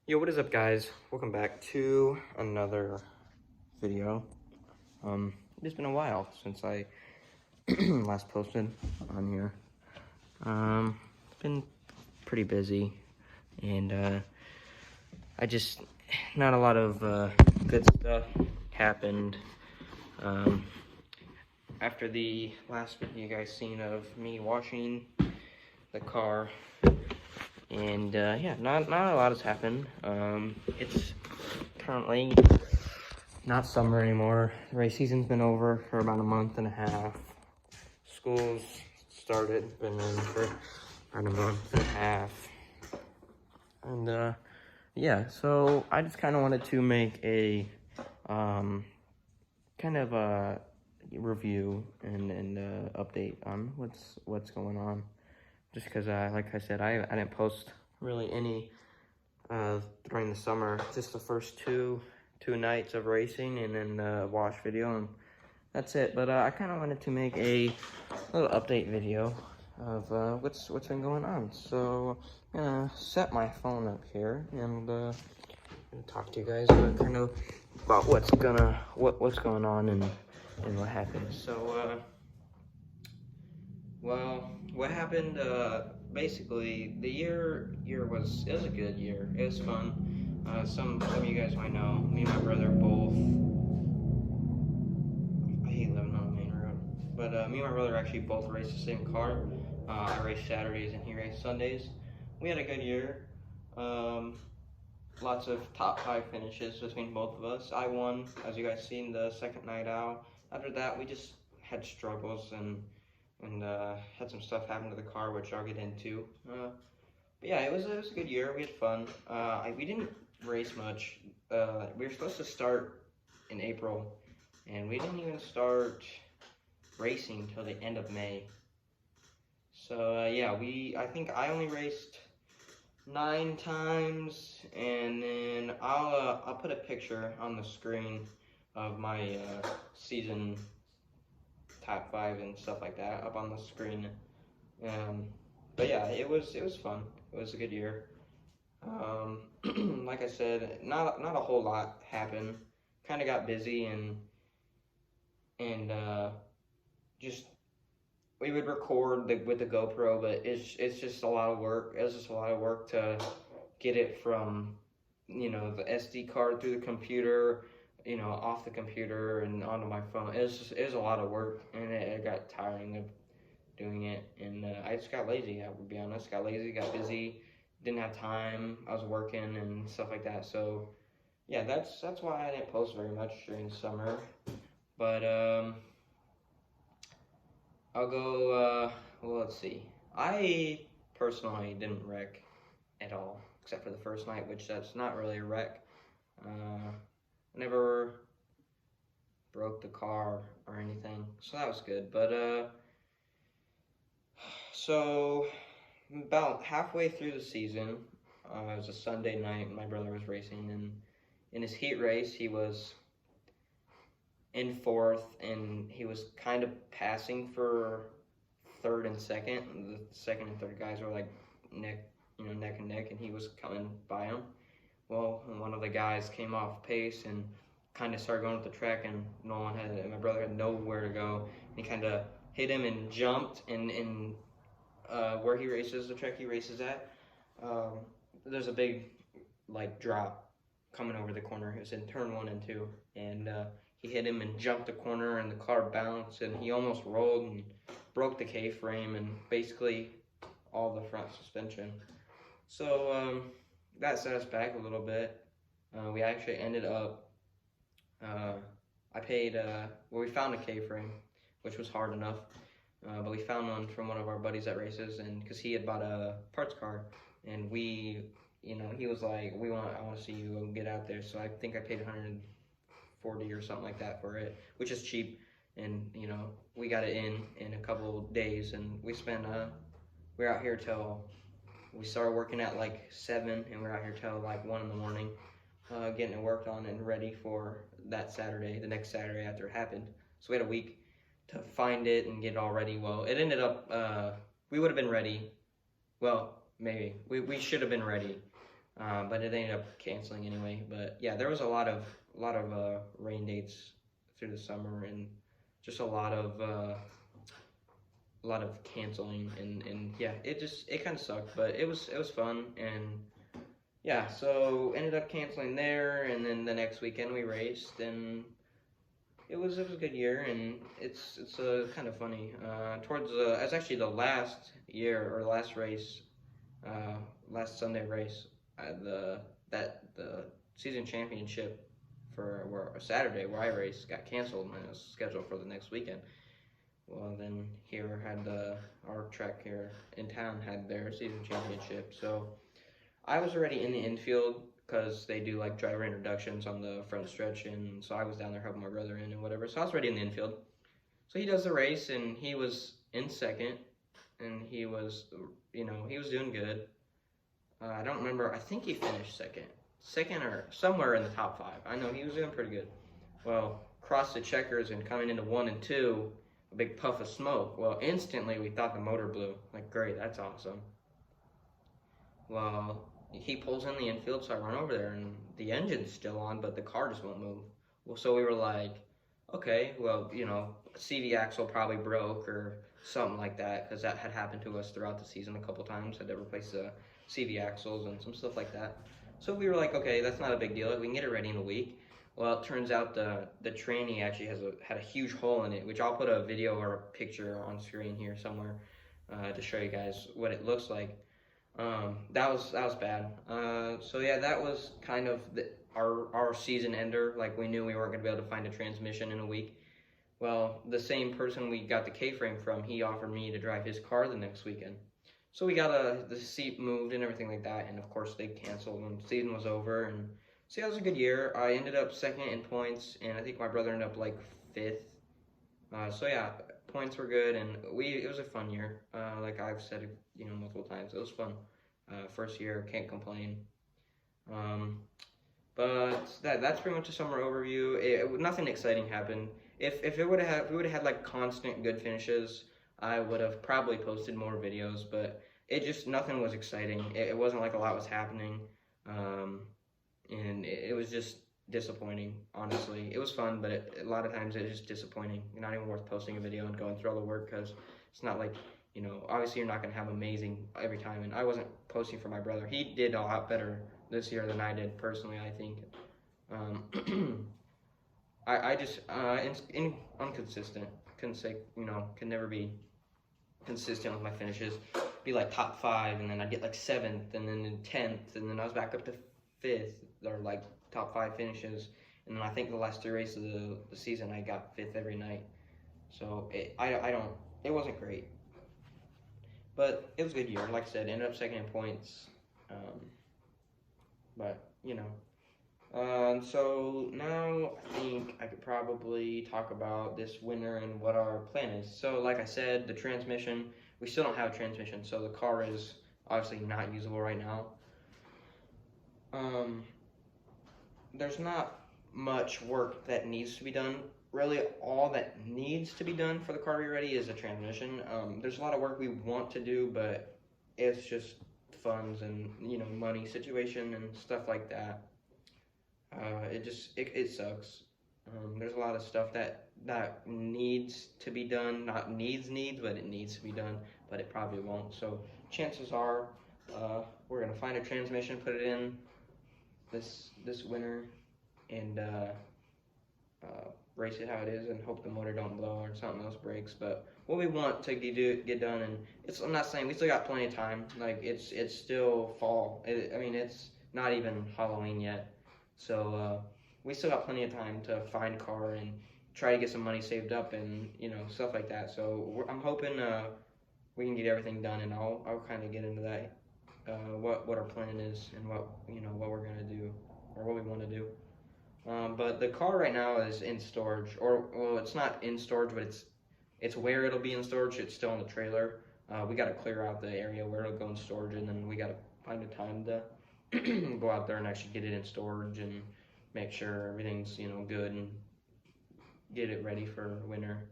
Yo, what is up, guys? Welcome back to another video. It's been a while since I last posted on here. It's been pretty busy, and not a lot of good stuff happened. After the last video you guys seen of me washing the car, and yeah, not a lot has happened. It's currently not summer anymore. The race season's been over for about a month and a half. School's started, been in for about a month and a half. And yeah, so I just kind of wanted to make a kind of a review and update on what's going on. Just because, like I said, I didn't post really any during the summer. Just the first two nights of racing and then the wash video, and that's it. But I kind of wanted to make a little update video of what's been going on. So I'm gonna set my phone up here and talk to you guys kind of about what's going on and what happened. So well, what happened? Basically, the year was a good year. It was fun. Some of you guys might know, me and my brother both. I hate living on the main road, but me and my brother actually both raced the same car. I raced Saturdays and he raced Sundays. We had a good year. Lots of top 5 finishes between both of us. I won, as you guys seen, the second night out. After that, we just had struggles and had some stuff happen to the car, which I'll get into. But yeah, it was a good year. We had fun. We didn't race much. We were supposed to start in April, and we didn't even start racing till the end of May. So yeah, I think I only raced 9 times, and then I'll put a picture on the screen of my season top 5 and stuff like that up on the screen. But yeah, it was fun. It was a good year. Like I said, not a whole lot happened. Kind of got busy and just we would record with the GoPro, but it's just a lot of work. It was just a lot of work to get it from the SD card through the computer, off the computer and onto my phone. It was a lot of work, and it got tiring of doing it, and I just got lazy. I would be honest, got lazy, got busy, didn't have time. I was working and stuff like that. So yeah, that's why I didn't post very much during the summer. But I'll go. Well, let's see. I personally didn't wreck at all, except for the first night, which that's not really a wreck. Never broke the car or anything, so that was good. But so about halfway through the season, it was a Sunday night, my brother was racing, and in his heat race, he was in 4th, and he was kind of passing for 3rd and 2nd. The 2nd and 3rd guys were like neck and neck, and he was coming by him. Well, one of the guys came off pace and kind of started going up the track, and my brother had nowhere to go. And he kind of hit him and jumped, and where he races, the track he races at, there's a big drop coming over the corner. It was in turn 1 and 2, and he hit him and jumped the corner, and the car bounced, and he almost rolled and broke the K-frame and basically all the front suspension. So that set us back a little bit. We actually ended up, I paid, we found a K-frame, which was hard enough, but we found one from one of our buddies that races, and because he had bought a parts car, and he was like, I want to see you get out there. So I think I paid 140 or something like that for it, which is cheap. And we got it in a couple days, and we spent we were out here till we started working at like 7, and we're out here till like 1 in the morning, getting it worked on and ready for that Saturday, the next Saturday after it happened. So we had a week to find it and get it all ready. Well, it ended up we would have been ready. Well, maybe we should have been ready but it ended up canceling anyway. But yeah, there was a lot of rain dates through the summer, and just a lot of canceling, and yeah, it kind of sucked, but it was fun, and yeah, so ended up canceling there, and then the next weekend we raced, and it was a good year, and it's kind of funny. It's actually the last year or last race, uh, last Sunday race, the season championship for where Saturday where I raced got canceled and it was scheduled for the next weekend. Well, then here had our track here in town had their season championship, so I was already in the infield because they do like driver introductions on the front stretch, and so I was down there helping my brother in and whatever. So I was already in the infield. So he does the race, and he was in second, and he was doing good. I don't remember. I think he finished second or somewhere in the top 5. I know he was doing pretty good. Well, crossed the checkers and coming into 1 and 2, a big puff of smoke. Well, instantly we thought the motor blew. Like, great, that's awesome. Well, he pulls in the infield, so I run over there, and the engine's still on, but the car just won't move. Well, so we were like, okay, well, CV axle probably broke or something like that, because that had happened to us throughout the season a couple times. Had to replace the CV axles and some stuff like that. So we were like, okay, that's not a big deal. We can get it ready in a week. Well, it turns out the tranny actually had a huge hole in it, which I'll put a video or a picture on screen here somewhere to show you guys what it looks like. That was bad. So yeah, that was kind of our season ender. Like, we knew we weren't gonna be able to find a transmission in a week. Well, the same person we got the K-frame from, he offered me to drive his car the next weekend. So we got the seat moved and everything like that, and of course they canceled when the season was over. And so yeah, it was a good year. I ended up second in points, and I think my brother ended up like 5th. So yeah, points were good, and it was a fun year. Like I've said, multiple times, it was fun. First year, can't complain. But that's pretty much a summer overview. Nothing exciting happened. If we would have had like constant good finishes, I would have probably posted more videos. But nothing was exciting. It wasn't like a lot was happening, and it was just disappointing. Honestly, it was fun, but a lot of times it was just disappointing. Not even worth posting a video and going through all the work, because it's not like, obviously you're not gonna have amazing every time. And I wasn't posting for my brother. He did a lot better this year than I did personally, I think. I just inconsistent. Can never be consistent with my finishes. Be like top 5, and then I'd get like 7th, and then 10th, and then I was back up to 5th, or like top 5 finishes. And then I think the last 3 races of the season I got 5th every night. So it wasn't great, but it was a good year. Like I said, ended up second in points. But so now I think I could probably talk about this winter and what our plan is. So like I said, the transmission, we still don't have a transmission, so the car is obviously not usable right now. There's not much work that needs to be done. Really, all that needs to be done for the car to be ready is a transmission. There's a lot of work we want to do, but it's just funds and money situation and stuff like that. It sucks. There's a lot of stuff that needs to be done. Not needs, but it needs to be done, but it probably won't. So chances are we're gonna find a transmission, put it in this winter, and race it how it is, and hope the motor don't blow or something else breaks. But what we want to get done, and I'm not saying we still got plenty of time. Like, it's still fall. It's not even Halloween yet. So we still got plenty of time to find a car and try to get some money saved up, and stuff like that. So I'm hoping we can get everything done, and I'll kind of get into that, what our plan is, and what we're gonna do, or what we want to do. But the car right now is in storage, well, it's not in storage, but it's where it'll be in storage. It's still in the trailer. We got to clear out the area where it'll go in storage, and then we got to find a time to go out there and actually get it in storage and make sure everything's good and get it ready for winter.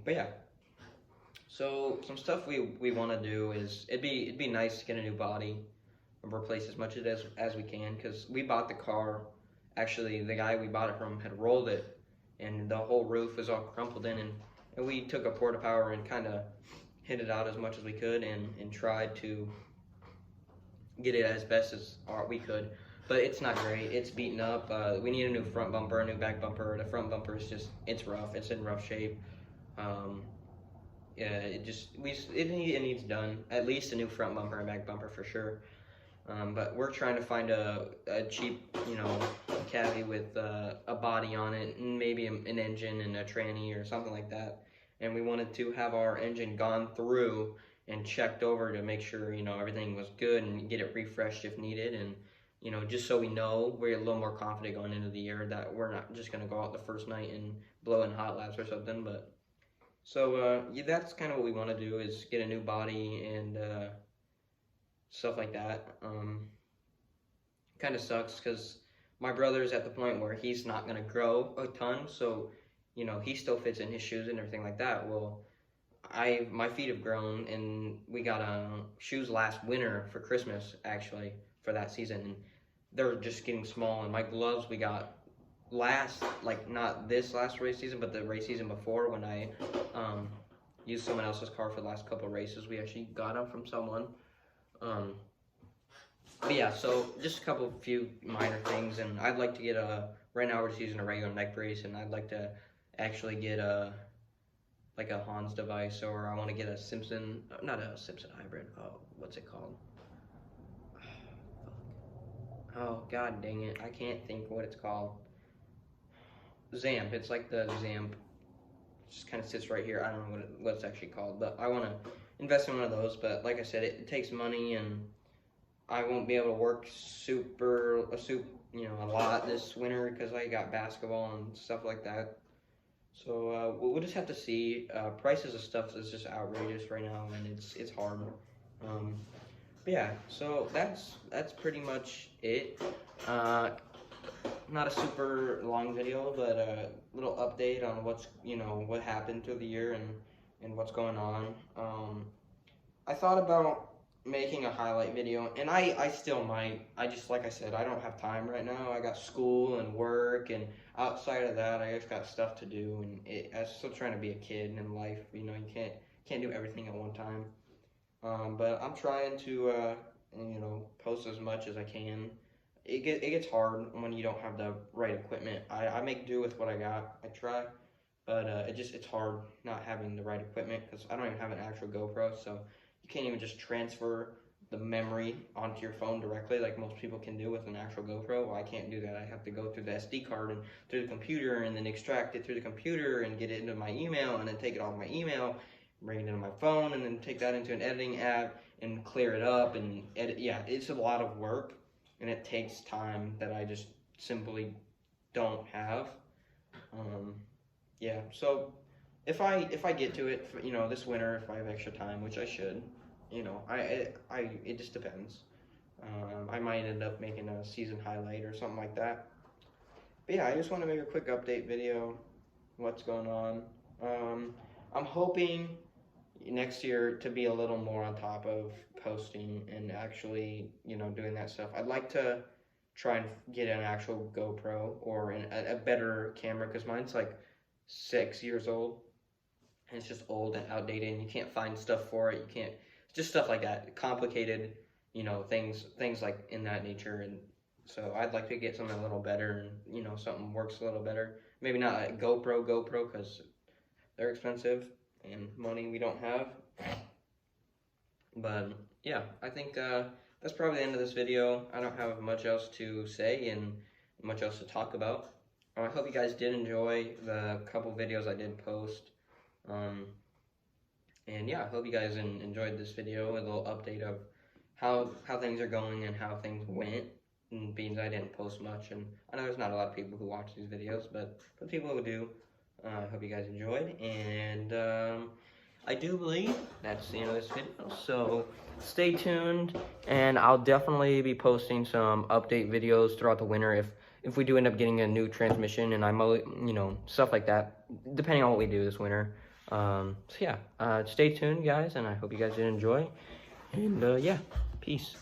But yeah, so some stuff we want to do is it'd be nice to get a new body. replace as much as we can, because we bought the car. Actually, the guy we bought it from had rolled it, and the whole roof was all crumpled in, and we took a Porta Power and kind of hit it out as much as we could, and tried to get it as best as we could. But it's not great. It's beaten up. We need a new front bumper, a new back bumper. The front bumper is just, it's rough. It's in rough shape. Yeah, it needs done. At least a new front bumper and back bumper for sure. But we're trying to find a cheap, caddy with a body on it, and maybe an engine and a tranny or something like that. And we wanted to have our engine gone through and checked over to make sure, everything was good, and get it refreshed if needed. And, just so we know, we're a little more confident going into the year that we're not just going to go out the first night and blow in hot laps or something. But so yeah, that's kind of what we want to do, is get a new body and stuff like that. Kind of sucks because my brother's at the point where he's not going to grow a ton, so he still fits in his shoes and everything like that. Well, my feet have grown, and we got shoes last winter for Christmas, actually, for that season, and they're just getting small. And my gloves we got not this last race season, but the race season before, when I used someone else's car for the last couple of races. We actually got them from someone. But yeah, so just a few minor things, and I'd like to get right now we're just using a regular neck brace, and I'd like to actually get like a Hans device, or I want to get a Simpson, not a Simpson hybrid, what's it called? Oh, god dang it, I can't think what it's called. Zamp, it's like the Zamp, just kind of sits right here. I don't know what it's actually called, but I want to invest in one of those. But like I said, it takes money, and I won't be able to work a lot this winter because I got basketball and stuff like that. So we'll just have to see. Prices of stuff is just outrageous right now, and it's hard. But yeah, so that's pretty much it. Not a super long video, but a little update on what's what happened through the year and what's going on. I thought about making a highlight video, and I still might. Like I said, I don't have time right now. I got school and work, and outside of that, I just got stuff to do, and I'm still trying to be a kid in life. You can't do everything at one time. But I'm trying to post as much as I can. It gets hard when you don't have the right equipment. I make do with what I got. I try, but it's hard not having the right equipment, because I don't even have an actual GoPro, so you can't even just transfer the memory onto your phone directly like most people can do with an actual GoPro. Well, I can't do that. I have to go through the SD card and through the computer, and then extract it through the computer and get it into my email, and then take it off my email, bring it into my phone, and then take that into an editing app and clear it up and edit. Yeah, it's a lot of work, and it takes time that I just simply don't have. Yeah, so if I get to it, this winter, if I have extra time, which I should, it just depends. I might end up making a season highlight or something like that. But yeah, I just want to make a quick update video, what's going on. I'm hoping next year to be a little more on top of posting and actually, doing that stuff. I'd like to try and get an actual GoPro or a better camera, because mine's like 6 years old, and it's just old and outdated, and you can't find stuff for it. Just stuff like that, complicated, things like in that nature. And so I'd like to get something a little better, and something works a little better. Maybe not a GoPro, because they're expensive and money we don't have. But yeah, I think that's probably the end of this video. I don't have much else to say and much else to talk about. I hope you guys did enjoy the couple videos I did post. And yeah, I hope you guys enjoyed this video, a little update of how things are going and how things went, and being I didn't post much. And I know there's not a lot of people who watch these videos, but for the people who do, I hope you guys enjoyed. And I do believe that's the end of this video, so stay tuned, and I'll definitely be posting some update videos throughout the winter if we do end up getting a new transmission, and stuff like that, depending on what we do this winter. So yeah, stay tuned, guys, and I hope you guys did enjoy, and yeah, peace.